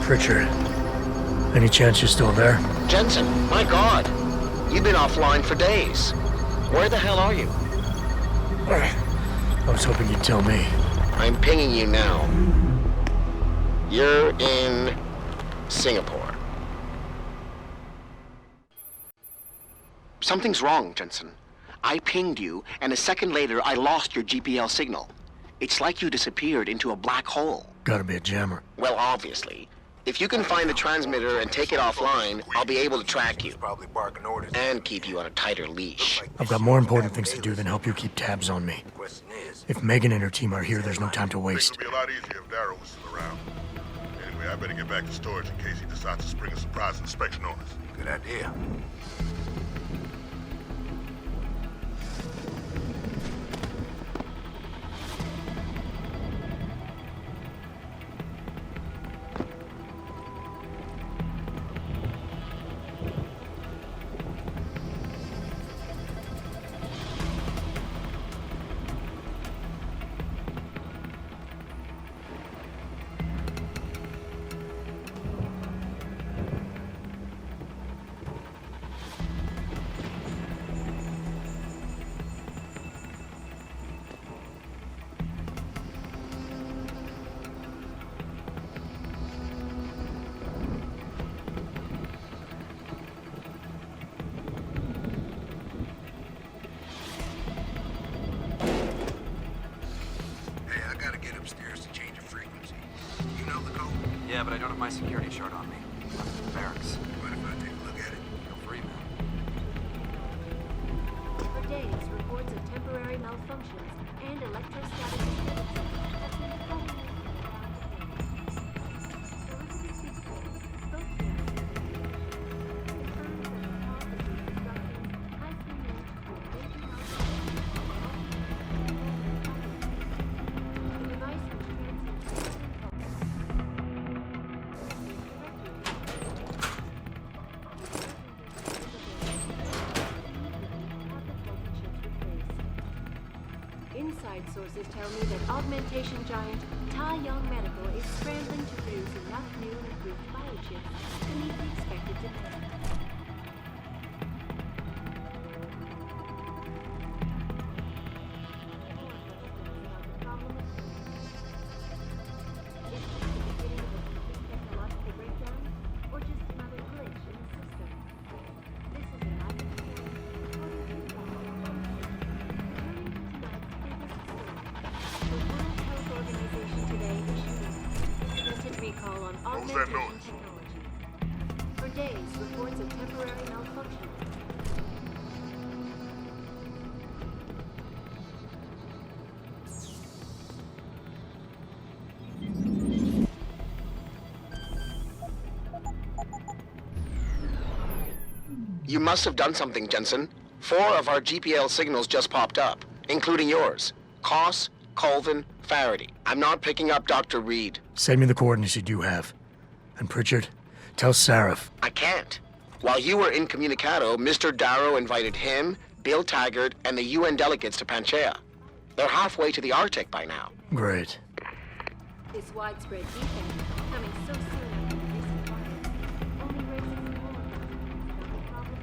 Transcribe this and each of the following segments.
Pritchard, any chance you're still there? Jensen, my God. You've been offline for days. Where the hell are you? I was hoping you'd tell me. I'm pinging you now. You're in Singapore. Something's wrong, Jensen. I pinged you, and a second later I lost your GPL signal. It's like you disappeared into a black hole. Gotta be a jammer. Well, obviously. If you can find the transmitter and take it offline, I'll be able to track you. And keep you on a tighter leash. I've got more important things to do than help you keep tabs on me. If Megan and her team are here, there's no time to waste. It'd be a lot easier if Darrow was still around. Anyway, I better get back to storage in case he decides to spring a surprise inspection on us. Good idea. Yeah, but I don't have my security chart on me. I'm in the barracks. Mind if I take a look at it? Feel free, man. For days, reports of temporary malfunctions and electrostatic disturbances have been flooding the Inside sources tell me that augmentation giant Tai Young Medical is scrambling to produce enough new and improved biochips to meet the expected demand. What was that noise? For days, reports of temporary malfunction. You must have done something, Jensen. 4 of our GPL signals just popped up, including yours. Koss, Colvin, Faraday. I'm not picking up Dr. Reed. Send me the coordinates you do have. And Pritchard, tell Sarif. I can't. While you were incommunicado, Mr. Darrow invited him, Bill Taggart, and the UN delegates to Panchea. They're halfway to the Arctic by now. Great. This widespread defense, coming so soon after the recent violence, only raises more questions about the problem.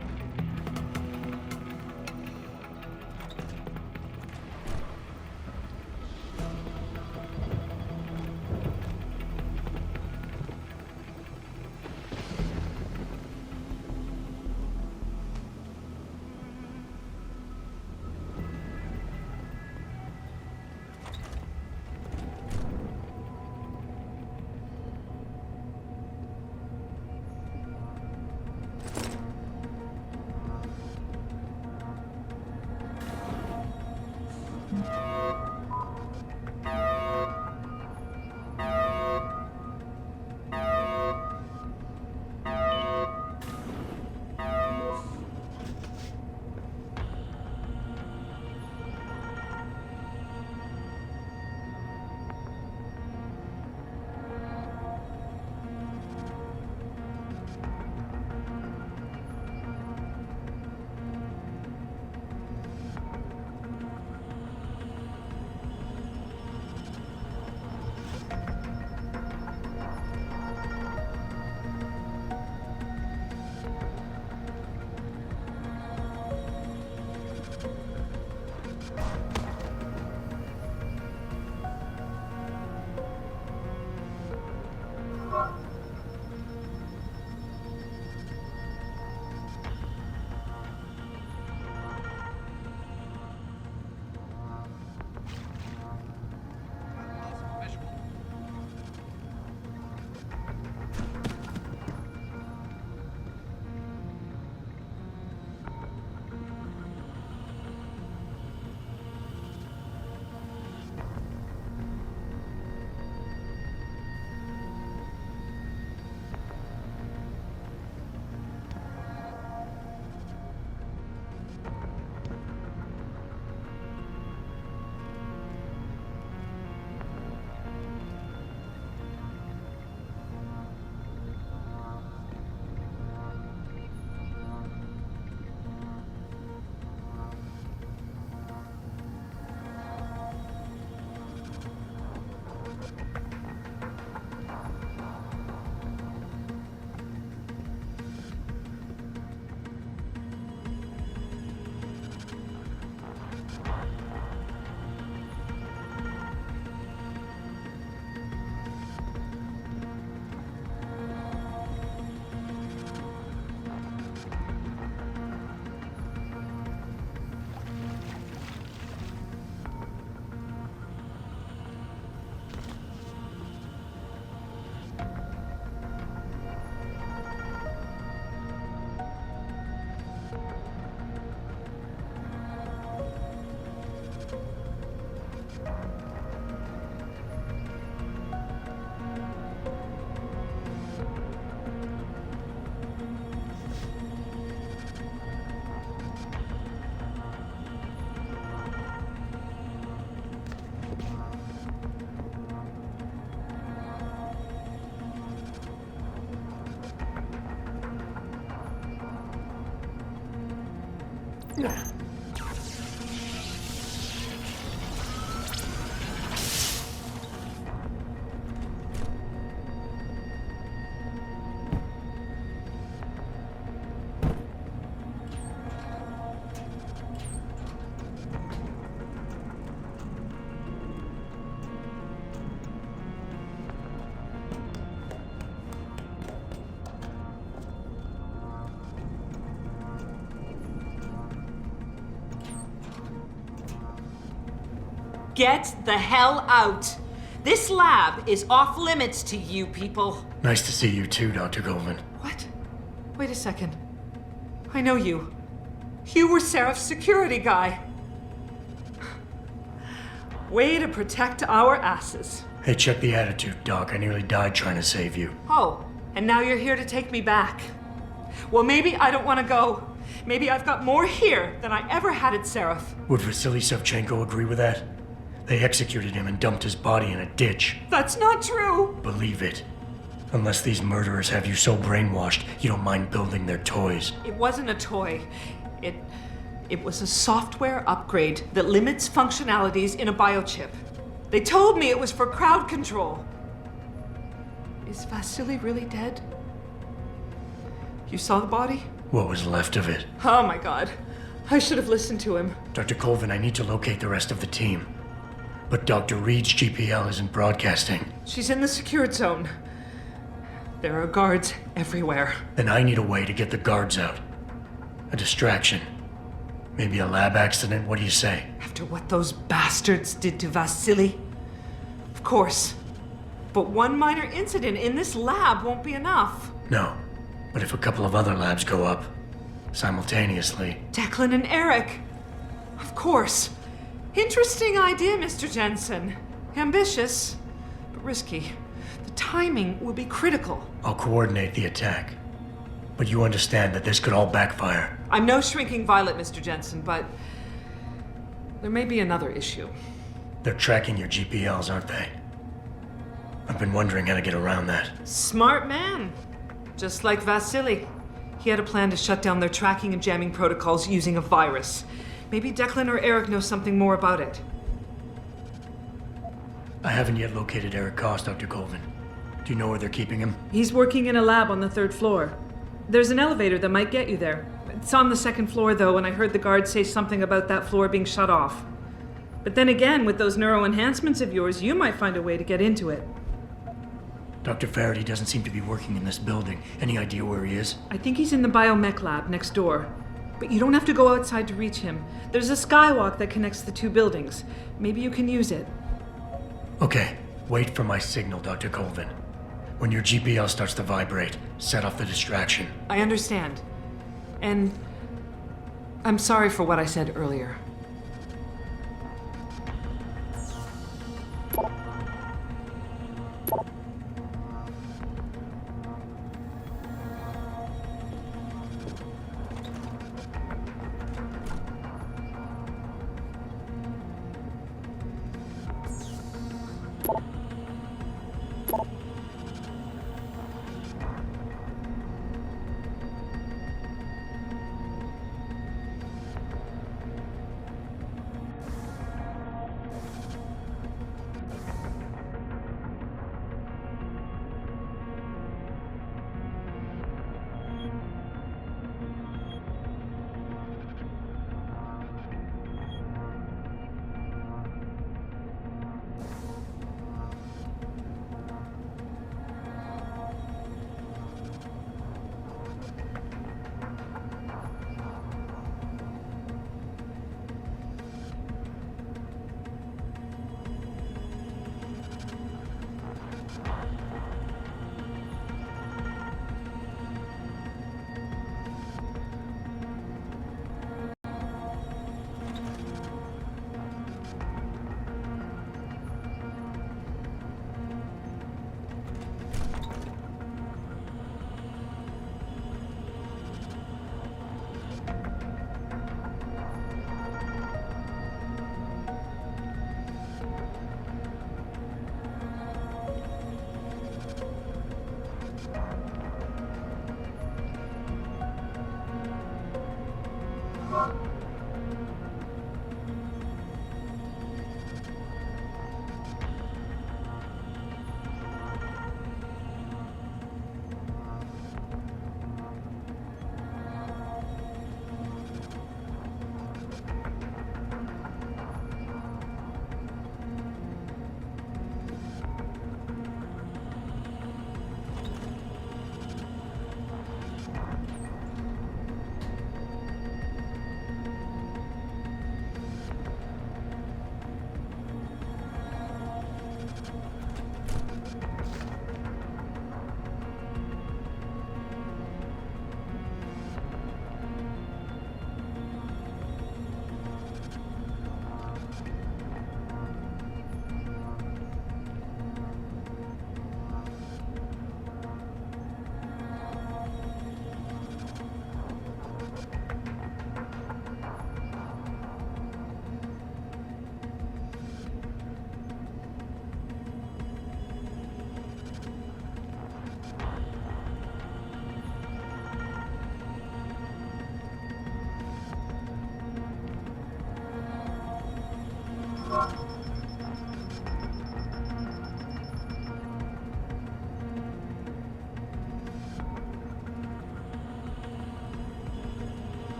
Get the hell out! This lab is off limits to you people. Nice to see you too, Dr. Goldman. What? Wait a second. I know you. You were Seraph's security guy. Way to protect our asses. Hey, check the attitude, Doc. I nearly died trying to save you. Oh, and now you're here to take me back. Well, maybe I don't want to go. Maybe I've got more here than I ever had at Seraph. Would Vasily Savchenko agree with that? They executed him and dumped his body in a ditch. That's not true! Believe it. Unless these murderers have you so brainwashed, you don't mind building their toys. It wasn't a toy. It was a software upgrade that limits functionalities in a biochip. They told me it was for crowd control. Is Vasily really dead? You saw the body? What was left of it? Oh my god. I should have listened to him. Dr. Colvin, I need to locate the rest of the team. But Dr. Reed's GPL isn't broadcasting. She's in the secured zone. There are guards everywhere. Then I need a way to get the guards out. A distraction. Maybe a lab accident, what do you say? After what those bastards did to Vasily? Of course. But one minor incident in this lab won't be enough. No. But if a couple of other labs go up, simultaneously... Declan and Eric. Of course. Interesting idea, Mr. Jensen. Ambitious, but risky. The timing will be critical. I'll coordinate the attack. But you understand that this could all backfire. I'm no shrinking violet, Mr. Jensen, but there may be another issue. They're tracking your GPLs, aren't they? I've been wondering how to get around that. Smart man. Just like Vasily. He had a plan to shut down their tracking and jamming protocols using a virus. Maybe Declan or Eric know something more about it. I haven't yet located Eric Koss, Dr. Colvin. Do you know where they're keeping him? He's working in a lab on the 3rd floor. There's an elevator that might get you there. It's on the 2nd floor, though, and I heard the guard say something about that floor being shut off. But then again, with those neuroenhancements of yours, you might find a way to get into it. Dr. Faraday doesn't seem to be working in this building. Any idea where he is? I think he's in the biomech lab next door. But you don't have to go outside to reach him. There's a skywalk that connects the 2 buildings. Maybe you can use it. Okay, wait for my signal, Dr. Colvin. When your GPL starts to vibrate, set off the distraction. I understand. And I'm sorry for what I said earlier.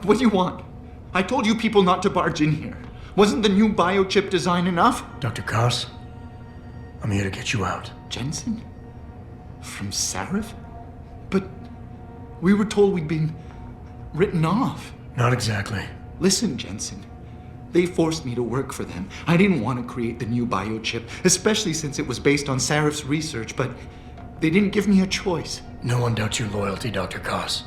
What do you want? I told you people not to barge in here. Wasn't the new biochip design enough? Dr. Koss, I'm here to get you out. Jensen? From Sarif? But we were told we'd been written off. Not exactly. Listen, Jensen. They forced me to work for them. I didn't want to create the new biochip, especially since it was based on Sarif's research, but they didn't give me a choice. No one doubts your loyalty, Dr. Koss.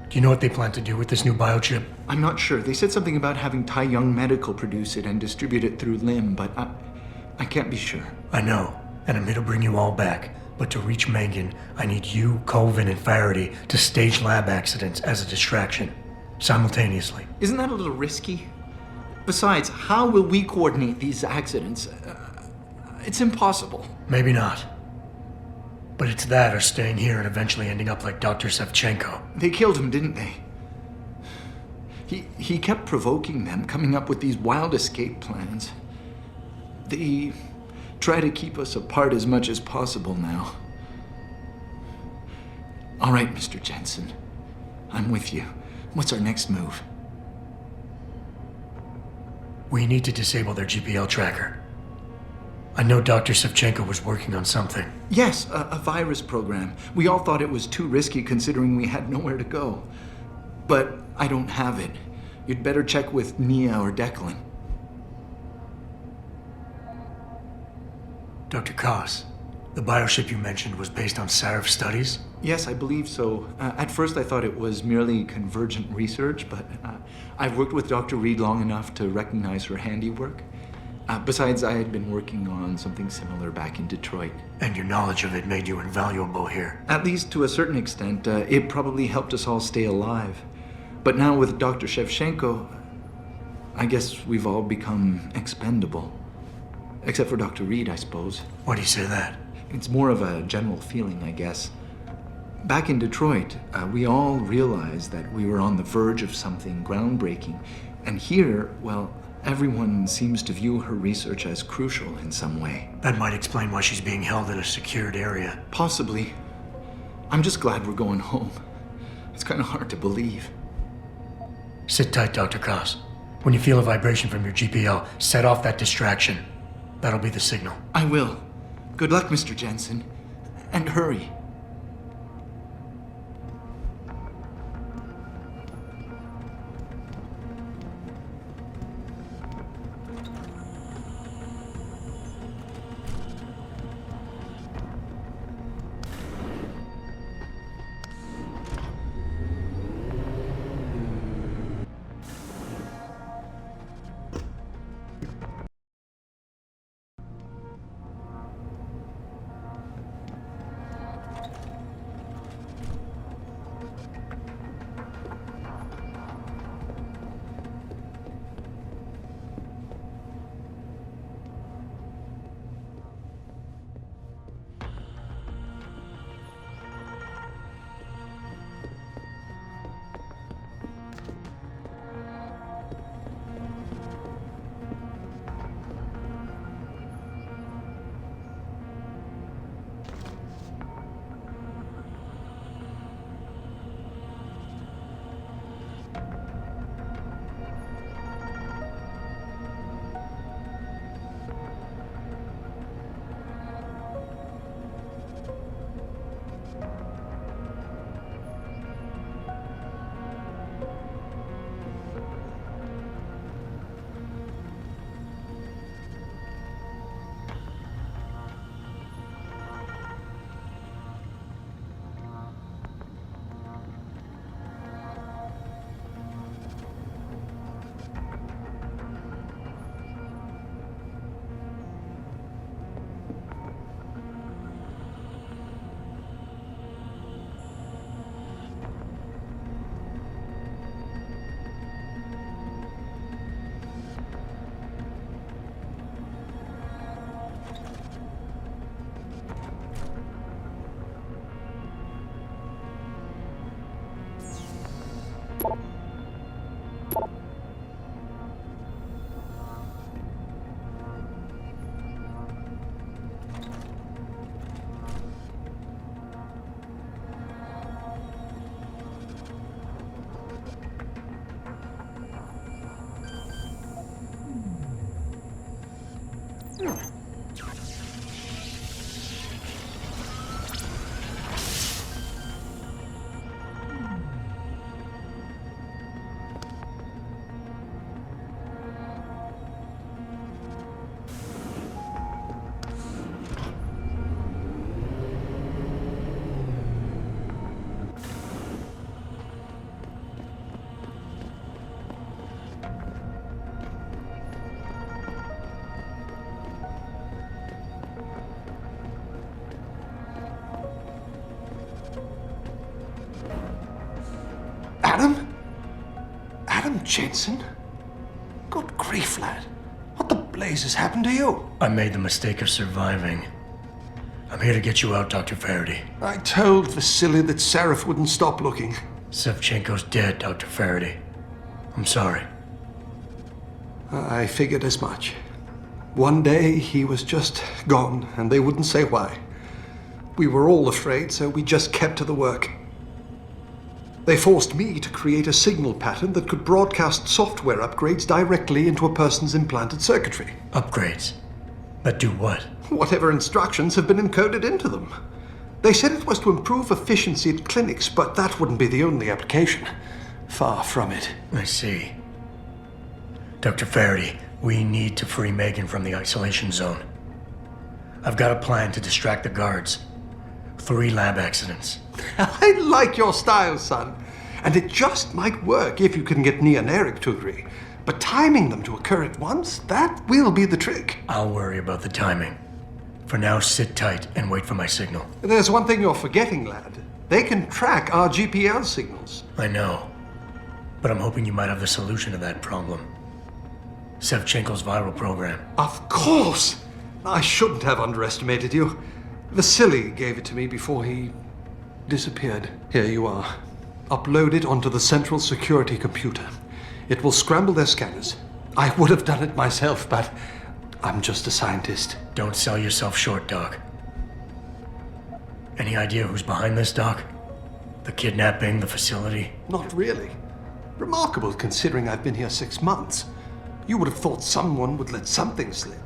Do you know what they plan to do with this new biochip? I'm not sure. They said something about having Tai Young Medical produce it and distribute it through LIM, but I can't be sure. I know, and I'm here to bring you all back. But to reach Megan, I need you, Colvin, and Faraday to stage lab accidents as a distraction, simultaneously. Isn't that a little risky? Besides, how will we coordinate these accidents? It's impossible. Maybe not. But it's that or staying here and eventually ending up like Dr. Sevchenko. They killed him, didn't they? He kept provoking them, coming up with these wild escape plans. They try to keep us apart as much as possible now. All right, Mr. Jensen. I'm with you. What's our next move? We need to disable their GPL tracker. I know Dr. Sevchenko was working on something. Yes, a virus program. We all thought it was too risky considering we had nowhere to go. But I don't have it. You'd better check with Nia or Declan. Dr. Koss, the bioship you mentioned was based on Sarif studies? Yes, I believe so. At first I thought it was merely convergent research, but I've worked with Dr. Reed long enough to recognize her handiwork. Besides, I had been working on something similar back in Detroit. And your knowledge of it made you invaluable here. At least to a certain extent, it probably helped us all stay alive. But now with Dr. Shevchenko, I guess we've all become expendable. Except for Dr. Reed, I suppose. Why do you say that? It's more of a general feeling, I guess. Back in Detroit, we all realized that we were on the verge of something groundbreaking. And here, well, everyone seems to view her research as crucial in some way. That might explain why she's being held in a secured area. Possibly. I'm just glad we're going home. It's kind of hard to believe. Sit tight, Dr. Koss. When you feel a vibration from your GPL, set off that distraction. That'll be the signal. I will. Good luck, Mr. Jensen. And hurry. Adam? Adam Jensen? Good grief, lad. What the blazes happened to you? I made the mistake of surviving. I'm here to get you out, Dr. Faraday. I told Vasily that Seraph wouldn't stop looking. Sevchenko's dead, Dr. Faraday. I'm sorry. I figured as much. One day he was just gone, and they wouldn't say why. We were all afraid, so we just kept to the work. They forced me to create a signal pattern that could broadcast software upgrades directly into a person's implanted circuitry. Upgrades? That do what? Whatever instructions have been encoded into them. They said it was to improve efficiency at clinics, but that wouldn't be the only application. Far from it. I see. Dr. Faraday, we need to free Megan from the isolation zone. I've got a plan to distract the guards. 3 lab accidents. I like your style, son. And it just might work if you can get Nia and Eric to agree. But timing them to occur at once, that will be the trick. I'll worry about the timing. For now, sit tight and wait for my signal. There's one thing you're forgetting, lad. They can track our GPL signals. I know. But I'm hoping you might have the solution to that problem. Sevchenko's viral program. Of course! I shouldn't have underestimated you. Vasily gave it to me before he disappeared. Here you are. Upload it onto the central security computer. It will scramble their scanners. I would have done it myself, but I'm just a scientist. Don't sell yourself short, Doc. Any idea who's behind this, Doc? The kidnapping, the facility? Not really. Remarkable considering I've been here 6 months. You would have thought someone would let something slip.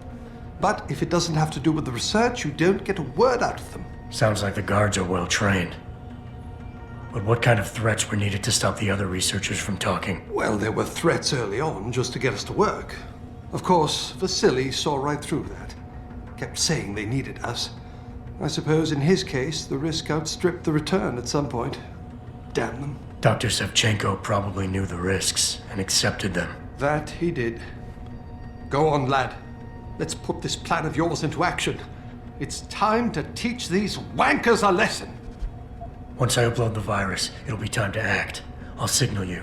But if it doesn't have to do with the research, you don't get a word out of them. Sounds like the guards are well trained. But what kind of threats were needed to stop the other researchers from talking? Well, there were threats early on just to get us to work. Of course, Vasily saw right through that. Kept saying they needed us. I suppose in his case, the risk outstripped the return at some point. Damn them. Dr. Sevchenko probably knew the risks and accepted them. That he did. Go on, lad. Let's put this plan of yours into action. It's time to teach these wankers a lesson. Once I upload the virus, it'll be time to act. I'll signal you.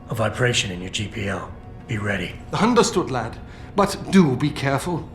A vibration in your GPL. Be ready. Understood, lad. But do be careful.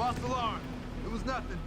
False alarm. It was nothing.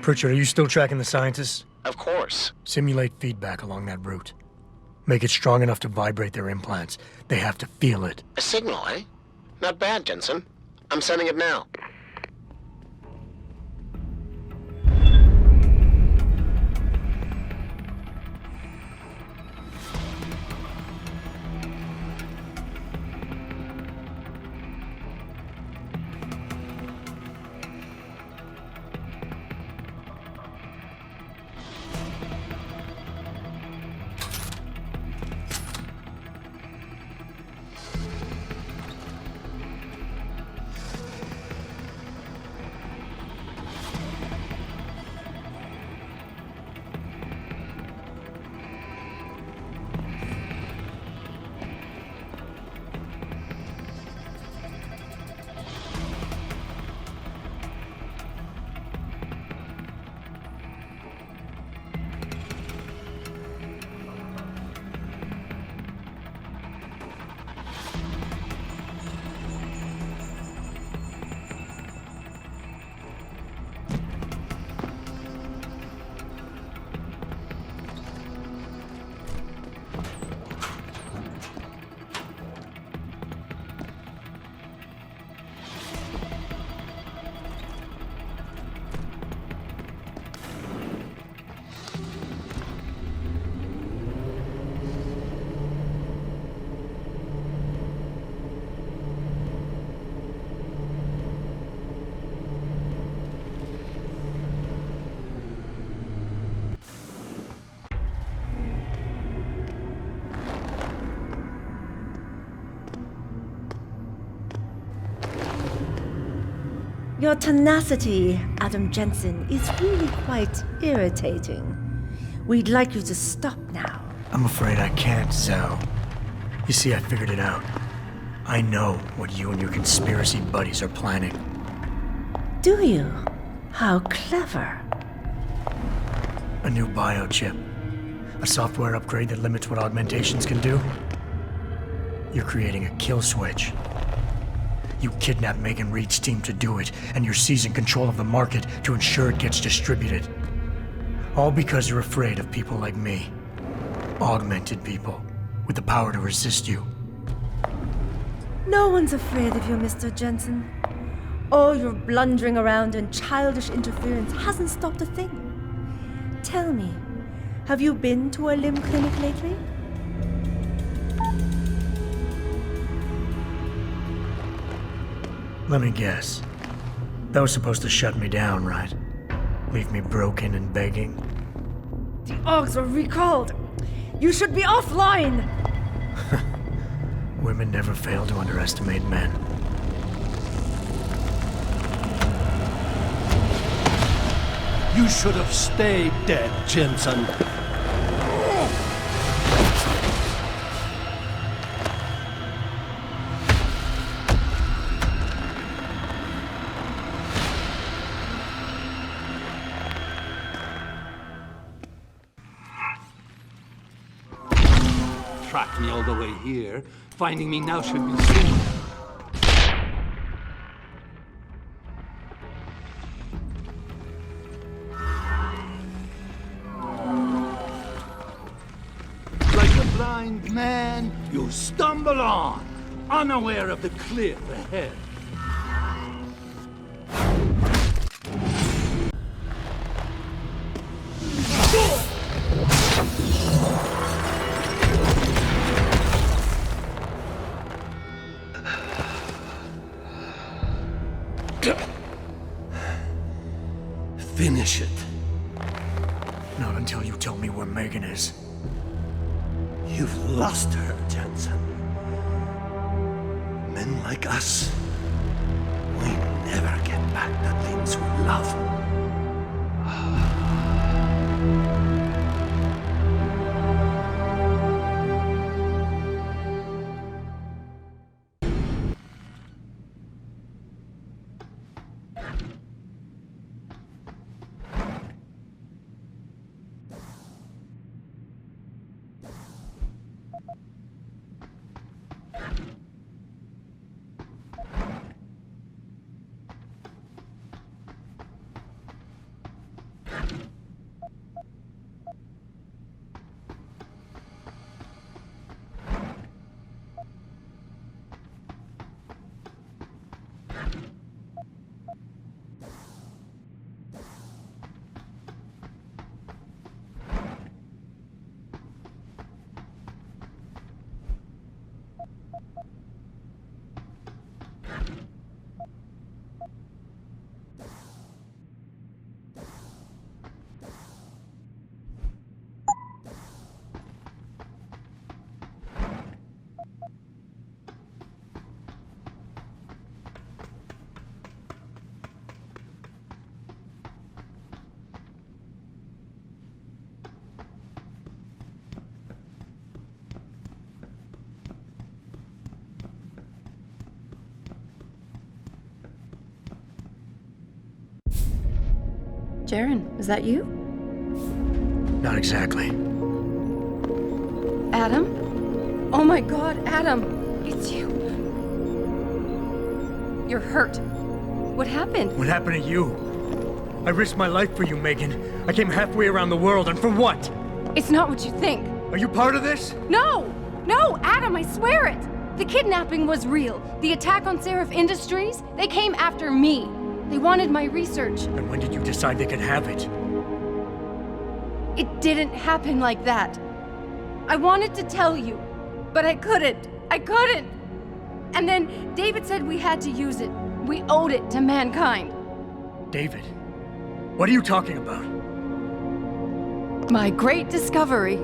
Pritchard, are you still tracking the scientists? Of course. Simulate feedback along that route. Make it strong enough to vibrate their implants. They have to feel it. A signal, eh? Not bad, Jensen. I'm sending it now. Your tenacity, Adam Jensen, is really quite irritating. We'd like you to stop now. I'm afraid I can't, Zhao. You see, I figured it out. I know what you and your conspiracy buddies are planning. Do you? How clever. A new biochip. A software upgrade that limits what augmentations can do. You're creating a kill switch. You kidnapped Megan Reed's team to do it, and you're seizing control of the market to ensure it gets distributed. All because you're afraid of people like me. Augmented people, with the power to resist you. No one's afraid of you, Mr. Jensen. All your blundering around and childish interference hasn't stopped a thing. Tell me, have you been to a limb clinic lately? Let me guess. That was supposed to shut me down, right? Leave me broken and begging. The Augs are recalled. You should be offline. Women never fail to underestimate men. You should have stayed dead, Jensen. Tracked me all the way here. Finding me now should be soon. Man, you stumble on, unaware of the cliff ahead. Finish it. Not until you tell me where Megan is. You've lost her, Jensen. Men like us, we never get back the things we love. Jaren, is that you? Not exactly. Adam? Oh my god, Adam! It's you. You're hurt. What happened? What happened to you? I risked my life for you, Megan. I came halfway around the world, and for what? It's not what you think. Are you part of this? No! No, Adam, I swear it! The kidnapping was real. The attack on Seraph Industries, they came after me. They wanted my research. And when did you decide they could have it? It didn't happen like that. I wanted to tell you, but I couldn't. I couldn't! And then David said we had to use it. We owed it to mankind. David? What are you talking about? My great discovery.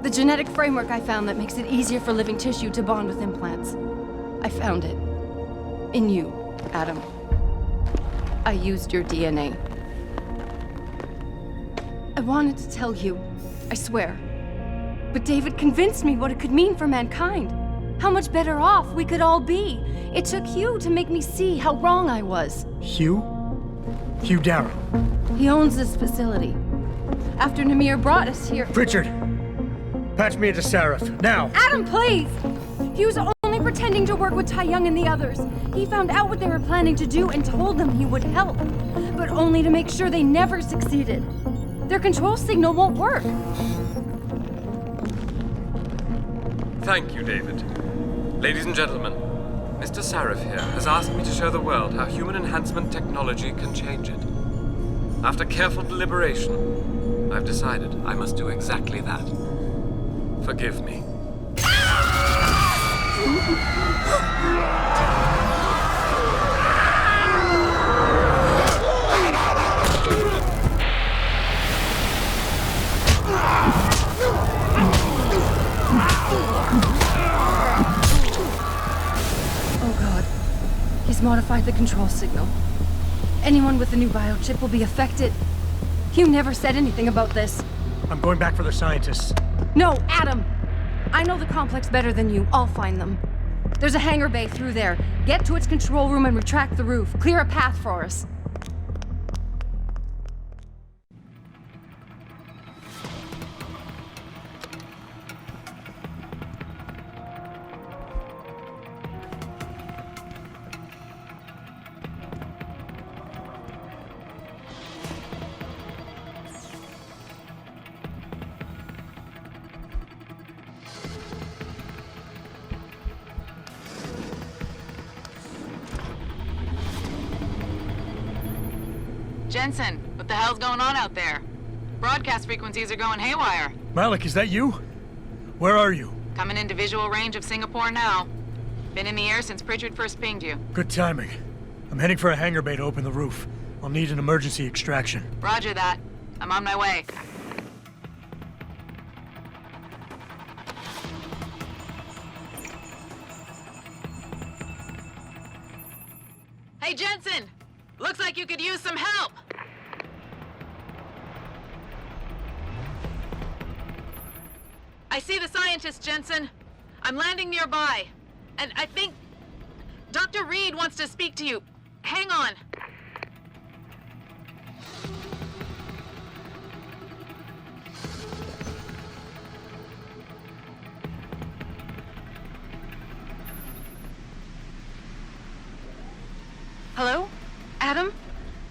The genetic framework I found that makes it easier for living tissue to bond with implants. I found it. In you, Adam. I used your DNA. I wanted to tell you, I swear. But David convinced me what it could mean for mankind. How much better off we could all be. It took Hugh to make me see how wrong I was. Hugh? Hugh Darrow. He owns this facility. After Namir brought us here... Pritchard! Patch me into Seraph, now! Adam, please! Hugh's only protecting pretending to work with Tai Young and the others. He found out what they were planning to do and told them he would help, but only to make sure they never succeeded. Their control signal won't work. Thank you, David. Ladies and gentlemen, Mr. Sarif here has asked me to show the world how human enhancement technology can change it. After careful deliberation, I've decided I must do exactly that. Forgive me. Oh God. He's modified the control signal. Anyone with the new biochip will be affected. You never said anything about this. I'm going back for the scientists. No, Adam! I know the complex better than you. I'll find them. There's a hangar bay through there. Get to its control room and retract the roof. Clear a path for us. Jensen, what the hell's going on out there? Broadcast frequencies are going haywire. Malik, is that you? Where are you? Coming into visual range of Singapore now. Been in the air since Pritchard first pinged you. Good timing. I'm heading for a hangar bay to open the roof. I'll need an emergency extraction. Roger that. I'm on my way. Hey, Jensen! Looks like you could use some help! I see the scientist, Jensen. I'm landing nearby. And I think Dr. Reed wants to speak to you. Hang on. Hello? Adam?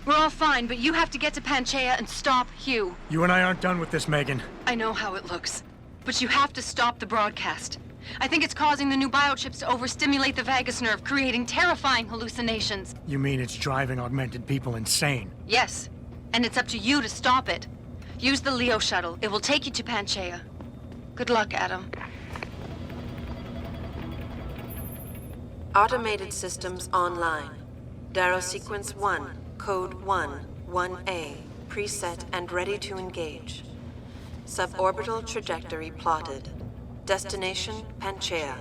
We're all fine, but you have to get to Panchaea and stop Hugh. You and I aren't done with this, Megan. I know how it looks, but you have to stop the broadcast. I think it's causing the new biochips to overstimulate the vagus nerve, creating terrifying hallucinations. You mean it's driving augmented people insane? Yes, and it's up to you to stop it. Use the Leo shuttle. It will take you to Panchaea. Good luck, Adam. Automated systems online. Darrow Sequence 1, Code 1, 1A, preset and ready to engage. Suborbital trajectory plotted. Destination, Panchaea.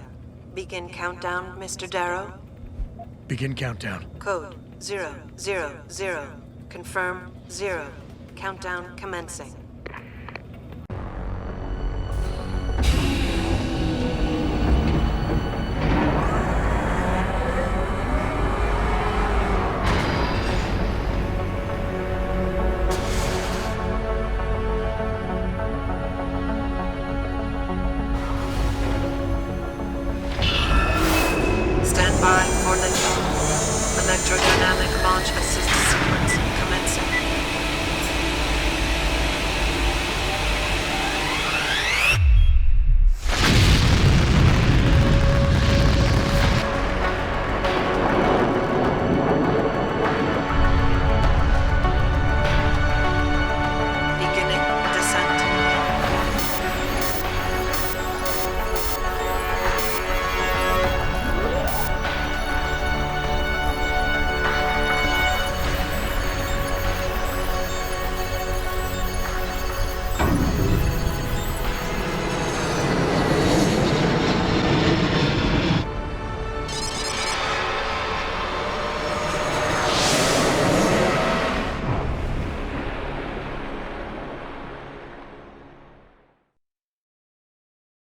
Begin countdown, Mr. Darrow. Begin countdown. Code 000. Confirm 0. Countdown commencing.